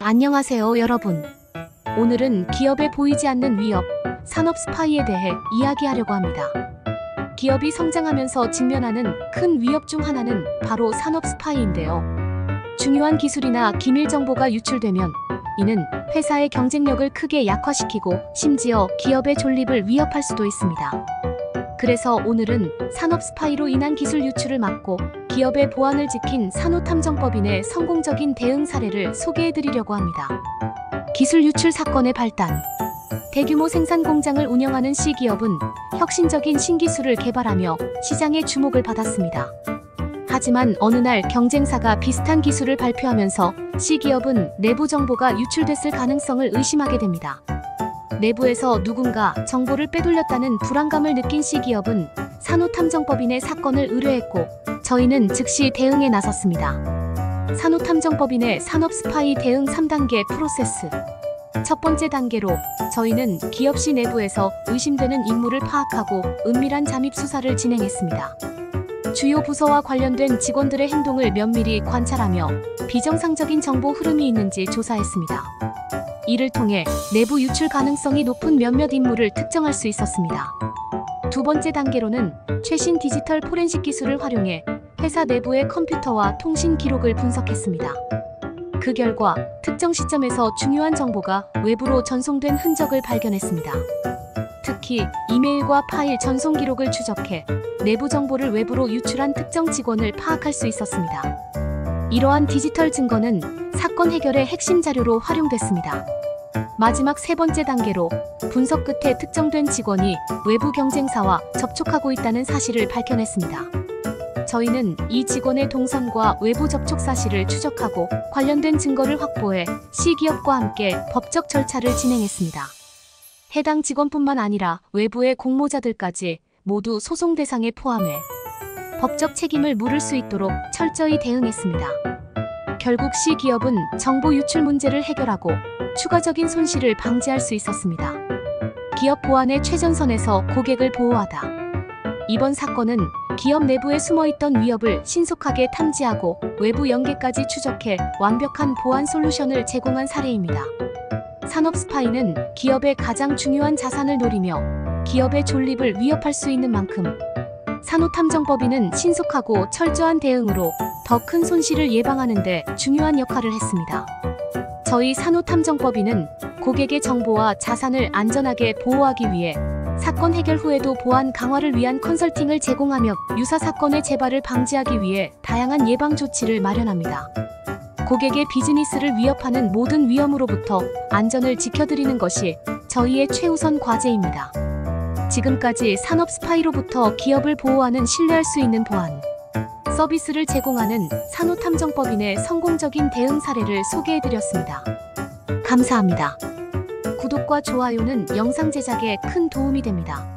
안녕하세요, 여러분. 오늘은 기업에 보이지 않는 위협, 산업 스파이에 대해 이야기하려고 합니다. 기업이 성장하면서 직면하는 큰 위협 중 하나는 바로 산업 스파이인데요. 중요한 기술이나 기밀 정보가 유출되면 이는 회사의 경쟁력을 크게 약화시키고 심지어 기업의 존립을 위협할 수도 있습니다. 그래서 오늘은 산업 스파이로 인한 기술 유출을 막고 기업의 보안을 지킨 산호탐정법인의 성공적인 대응 사례를 소개해드리려고 합니다. 기술 유출 사건의 발단. 대규모 생산 공장을 운영하는 C기업은 혁신적인 신기술을 개발하며 시장의 주목을 받았습니다. 하지만 어느 날 경쟁사가 비슷한 기술을 발표하면서 C기업은 내부 정보가 유출됐을 가능성을 의심하게 됩니다. 내부에서 누군가 정보를 빼돌렸다는 불안감을 느낀 C기업은 산호탐정법인의 사건을 의뢰했고 저희는 즉시 대응에 나섰습니다. 산호탐정법인의 산업 스파이 대응 3단계 프로세스. 첫 번째 단계로 저희는 기업시 내부에서 의심되는 인물을 파악하고 은밀한 잠입 수사를 진행했습니다. 주요 부서와 관련된 직원들의 행동을 면밀히 관찰하며 비정상적인 정보 흐름이 있는지 조사했습니다. 이를 통해 내부 유출 가능성이 높은 몇몇 인물을 특정할 수 있었습니다. 두 번째 단계로는 최신 디지털 포렌식 기술을 활용해 회사 내부의 컴퓨터와 통신 기록을 분석했습니다. 그 결과 특정 시점에서 중요한 정보가 외부로 전송된 흔적을 발견했습니다. 특히 이메일과 파일 전송 기록을 추적해 내부 정보를 외부로 유출한 특정 직원을 파악할 수 있었습니다. 이러한 디지털 증거는 사건 해결의 핵심 자료로 활용됐습니다. 마지막 세 번째 단계로 분석 끝에 특정된 직원이 외부 경쟁사와 접촉하고 있다는 사실을 밝혀냈습니다. 저희는 이 직원의 동선과 외부 접촉 사실을 추적하고 관련된 증거를 확보해 C기업과 함께 법적 절차를 진행했습니다. 해당 직원뿐만 아니라 외부의 공모자들까지 모두 소송 대상에 포함해 법적 책임을 물을 수 있도록 철저히 대응했습니다. 결국 C기업은 정보 유출 문제를 해결하고 추가적인 손실을 방지할 수 있었습니다. 기업 보안의 최전선에서 고객을 보호하다. 이번 사건은 기업 내부에 숨어있던 위협을 신속하게 탐지하고 외부 연계까지 추적해 완벽한 보안 솔루션을 제공한 사례입니다. 산업 스파이는 기업의 가장 중요한 자산을 노리며 기업의 존립을 위협할 수 있는 만큼 산호탐정법인은 신속하고 철저한 대응으로 더 큰 손실을 예방하는 데 중요한 역할을 했습니다. 저희 산호탐정법인은 고객의 정보와 자산을 안전하게 보호하기 위해 사건 해결 후에도 보안 강화를 위한 컨설팅을 제공하며 유사 사건의 재발을 방지하기 위해 다양한 예방 조치를 마련합니다. 고객의 비즈니스를 위협하는 모든 위험으로부터 안전을 지켜드리는 것이 저희의 최우선 과제입니다. 지금까지 산업 스파이로부터 기업을 보호하는 신뢰할 수 있는 보안 서비스를 제공하는 산호탐정법인의 성공적인 대응 사례를 소개해드렸습니다. 감사합니다. 구독과 좋아요는 영상 제작에 큰 도움이 됩니다.